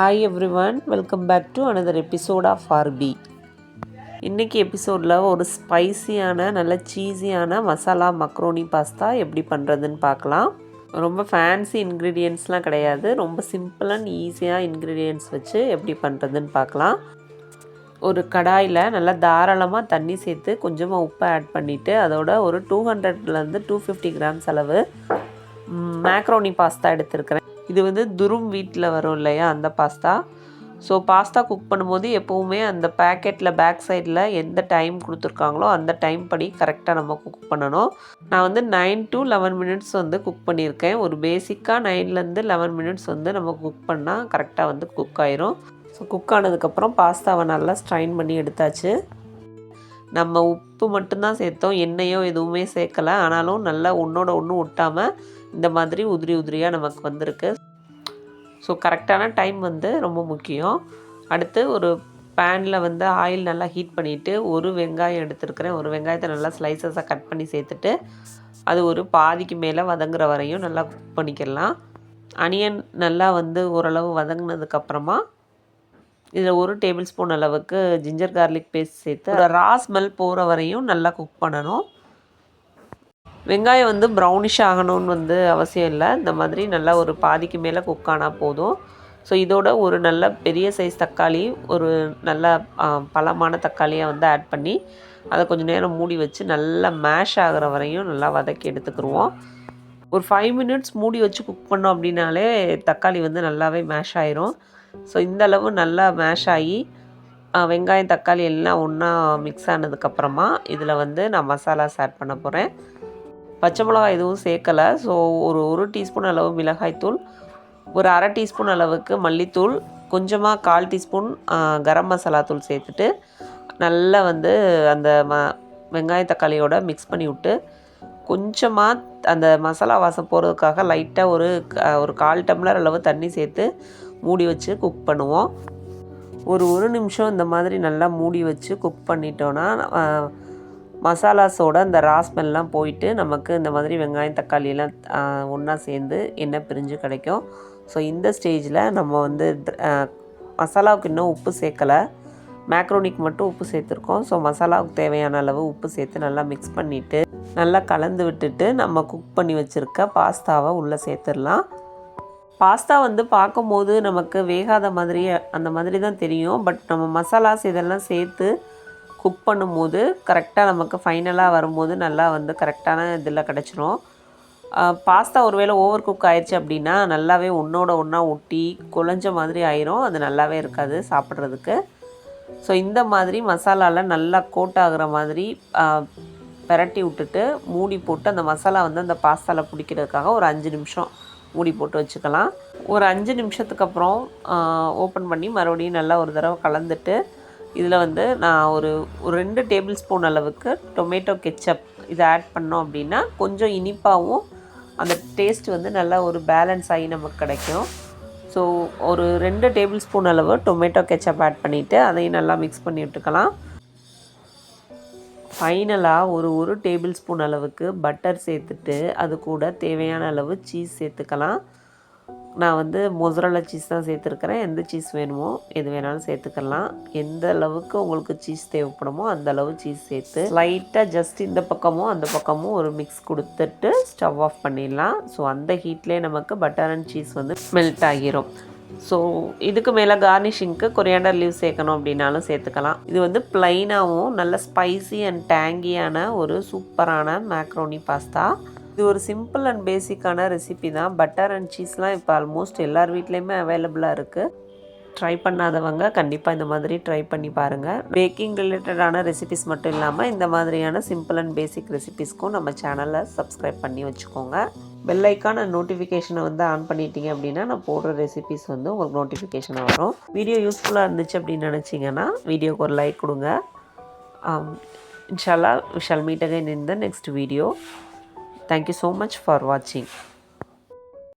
Hi everyone, welcome back to another episode of RP. இன்றைக்கி எபிசோடில் ஒரு ஸ்பைசியான நல்ல சீஸியான மசாலா மக்ரோனி பாஸ்தா எப்படி பண்ணுறதுன்னு பார்க்கலாம். ரொம்ப ஃபேன்சி இன்க்ரீடியன்ட்ஸ்லாம் கிடையாது, ரொம்ப சிம்பிள் அண்ட் ஈஸியாக இன்க்ரீடியன்ட்ஸ் வச்சு எப்படி பண்ணுறதுன்னு பார்க்கலாம். ஒரு கடாயில் நல்லா தாராளமாக தண்ணி சேர்த்து கொஞ்சமாக உப்பை ஆட் பண்ணிவிட்டு அதோட ஒரு 200 to 250 கிராம்ஸ் அளவு மேக்ரோனி பாஸ்தா எடுத்துருக்கிறேன். இது வந்து துரும் வீட்டில் வரும் இல்லையா, அந்த பாஸ்தா. ஸோ பாஸ்தா குக் பண்ணும்போது எப்போவுமே அந்த பேக்கெட்டில் பேக் சைடில் எந்த டைம் கொடுத்துருக்காங்களோ அந்த டைம் படி கரெக்டாக நம்ம குக் பண்ணணும். நான் வந்து 9 to 11 மினிட்ஸ் வந்து குக் பண்ணியிருக்கேன். ஒரு பேசிக்காக 9 to 11 மினிட்ஸ் வந்து நம்ம குக் பண்ணால் கரெக்டாக வந்து குக் ஆயிரும். ஸோ குக் ஆனதுக்கப்புறம் பாஸ்தாவை நல்லா ஸ்ட்ரைன் பண்ணி எடுத்தாச்சு. நம்ம உப்பு மட்டும்தான் சேர்த்தோம், எண்ணெயோ எதுவுமே சேர்க்கலை. ஆனாலும் நல்லா ஒன்றோட ஒன்று ஒட்டாமல் இந்த மாதிரி உதிரி உதிரியாக நமக்கு வந்திருக்கு. ஸோ கரெக்டான டைம் வந்து ரொம்ப முக்கியம். அடுத்து ஒரு பேனில் வந்து ஆயில் நல்லா ஹீட் பண்ணிவிட்டு ஒரு வெங்காயம் எடுத்துருக்கிறேன். ஒரு வெங்காயத்தை நல்லா ஸ்லைசஸாக கட் பண்ணி சேர்த்துட்டு அது ஒரு பாதிக்கு மேலே வதங்குற வரையும் நல்லா குக் பண்ணிக்கலாம். அனியன் நல்லா வந்து ஓரளவு வதங்கினதுக்கப்புறமா இதில் 1 டேபிள் ஸ்பூன் அளவுக்கு ஜிஞ்சர் கார்லிக் பேஸ்ட் சேர்த்து ஒரு ரா ஸ்மெல் போகிற வரையும் நல்லா குக் பண்ணணும். வெங்காயம் வந்து ப்ரௌனிஷ் ஆகணும்னு வந்து அவசியம் இல்லை, இந்த மாதிரி நல்லா ஒரு பாதிக்கு மேலே குக் ஆனால் போதும். ஸோ இதோட ஒரு நல்ல பெரிய சைஸ் தக்காளி, ஒரு நல்ல பழமான தக்காளியை வந்து ஆட் பண்ணி அதை கொஞ்சம் நேரம் மூடி வச்சு நல்லா மேஷ் ஆகிற வரையும் நல்லா வதக்கி எடுத்துக்கிடுவோம். ஒரு 5 மினிட்ஸ் மூடி வச்சு குக் பண்ணோம் அப்படின்னாலே தக்காளி வந்து நல்லாவே மேஷ் ஆயிரும். ஸோ இந்தளவு நல்லா மேஷ் ஆகி வெங்காயம் தக்காளி எல்லாம் ஒன்றா மிக்ஸ் ஆனதுக்கப்புறமா இதில் வந்து நான் மசாலாஸ் ஆட் பண்ண போகிறேன். பச்சை மிளகாய் எதுவும் சேர்க்கலை. ஸோ ஒரு டீஸ்பூன் அளவு மிளகாய்த்தூள், ஒரு அரை டீஸ்பூன் அளவுக்கு மல்லித்தூள், கொஞ்சமாக 1/4 டீஸ்பூன் கரம் மசாலா தூள் சேர்த்துட்டு நல்லா வந்து அந்த வெங்காய தக்காளியோட மிக்ஸ் பண்ணி விட்டு கொஞ்சமாக அந்த மசாலா வாசம் போகிறதுக்காக லைட்டாக ஒரு 1/4 டம்ளர் அளவு தண்ணி சேர்த்து மூடி வச்சு குக் பண்ணுவோம். ஒரு நிமிஷம் இந்த மாதிரி நல்லா மூடி வச்சு குக் பண்ணிட்டோன்னா மசாலாஸோட அந்த ரா ஸ்மெல்லாம் போயிட்டு நமக்கு இந்த மாதிரி வெங்காயம் தக்காளியெல்லாம் ஒன்றா சேர்ந்து எண்ணெய் பிரிஞ்சு கிடைக்கும். ஸோ இந்த ஸ்டேஜில் நம்ம வந்து மசாலாவுக்கு இன்னும் உப்பு சேர்க்கலை, மேக்ரோனிக்கு மட்டும் உப்பு சேர்த்துருக்கோம். ஸோ மசாலாவுக்கு தேவையான அளவு உப்பு சேர்த்து நல்லா மிக்ஸ் பண்ணிவிட்டு நல்லா கலந்து விட்டுட்டு நம்ம குக் பண்ணி வச்சுருக்க பாஸ்தாவை உள்ளே சேர்த்துடலாம். பாஸ்தா வந்து பார்க்கும்போது நமக்கு வேகாத மாதிரி அந்த மாதிரி தான் தெரியும். பட் நம்ம மசாலாஸ் இதெல்லாம் சேர்த்து குக் பண்ணும்போது கரெக்டாக நமக்கு ஃபைனலாக வரும்போது நல்லா வந்து கரெக்டான இதில் கிடச்சிரும். பாஸ்தா ஒருவேளை ஓவர் குக் ஆயிடுச்சு அப்படின்னா நல்லாவே ஒன்றோட ஒன்றா ஒட்டி குழஞ்ச மாதிரி ஆயிரும், அது நல்லாவே இருக்காது சாப்பிட்றதுக்கு. ஸோ இந்த மாதிரி மசாலாவில் நல்லா கோட் ஆகிற மாதிரி பெரட்டி விட்டுட்டு மூடி போட்டு அந்த மசாலா வந்து அந்த பாஸ்தாவில் பிடிக்கிறதுக்காக ஒரு 5 நிமிஷம் மூடி போட்டு வச்சுக்கலாம். ஒரு 5 நிமிஷத்துக்கு அப்புறம் ஓப்பன் பண்ணி மறுபடியும் நல்லா ஒரு தடவை கலந்துட்டு இதில் வந்து நான் ஒரு 2 டேபிள் ஸ்பூன் அளவுக்கு டொமேட்டோ கெச்சப் இதை ஆட் பண்ணோம் அப்படின்னா கொஞ்சம் இனிப்பாகவும் அந்த டேஸ்ட் வந்து நல்லா ஒரு பேலன்ஸ் ஆகி நமக்கு கிடைக்கும். ஸோ ஒரு 2 டேபிள் ஸ்பூன் அளவு டொமேட்டோ கெச்சப் ஆட் பண்ணிவிட்டு அதையும் நல்லா மிக்ஸ் பண்ணி விட்டுக்கலாம். ஃபைனலாக ஒரு டேபிள் ஸ்பூன் அளவுக்கு பட்டர் சேர்த்துட்டு அது கூட தேவையான அளவு சீஸ் சேர்த்துக்கலாம். நான் வந்து மொசரல்லா சீஸ் தான் சேர்த்துருக்கிறேன். எந்த சீஸ் வேணுமோ எது வேணாலும் சேர்த்துக்கலாம். எந்த அளவுக்கு உங்களுக்கு சீஸ் தேவைப்படுமோ அந்த அளவு சீஸ் சேர்த்து லைட்டாக ஜஸ்ட் இந்த பக்கமும் அந்த பக்கமும் ஒரு மிக்ஸ் கொடுத்துட்டு ஸ்டவ் ஆஃப் பண்ணிடலாம். ஸோ அந்த ஹீட்லேயே நமக்கு பட்டர் அண்ட் சீஸ் வந்து மெல்ட் ஆகிரும். ஸோ இதுக்கு மேலே கார்னிஷிங்க்கு கொரியாண்டர் லீவ் சேர்க்கணும் அப்படின்னாலும் சேர்த்துக்கலாம். இது வந்து ப்ளைனாகவும் நல்ல ஸ்பைசி அண்ட் டேங்கியான ஒரு சூப்பரான மேக்ரோனி பாஸ்தா. இது ஒரு சிம்பிள் அண்ட் பேசிக்கான ரெசிபி தான். பட்டர் அண்ட் சீஸ்லாம் இப்போ ஆல்மோஸ்ட் எல்லார் வீட்லேயுமே அவைலபிளாக இருக்குது. ட்ரை பண்ணாதவங்க கண்டிப்பாக இந்த மாதிரி ட்ரை பண்ணி பாருங்கள். பேக்கிங் ரிலேட்டடான ரெசிபிஸ் மட்டும் இல்லாமல் இந்த மாதிரியான சிம்பிள் அண்ட் பேசிக் ரெசிபிஸ்க்கும் நம்ம சேனலை சப்ஸ்கிரைப் பண்ணி வச்சுக்கோங்க. பெல் ஐக்கான் அண்ட் நோட்டிஃபிகேஷனை வந்து ஆன் பண்ணிட்டீங்க அப்படின்னா நான் போடுற ரெசிபிஸ் வந்து உங்களுக்கு நோட்டிஃபிகேஷனாக வரும். வீடியோ யூஸ்ஃபுல்லாக இருந்துச்சு அப்படின்னு நினச்சிங்கன்னா வீடியோக்கு ஒரு லைக் கொடுங்க. இன்ஷால்லா we shall meet again in the next video. Thank you so much for watching.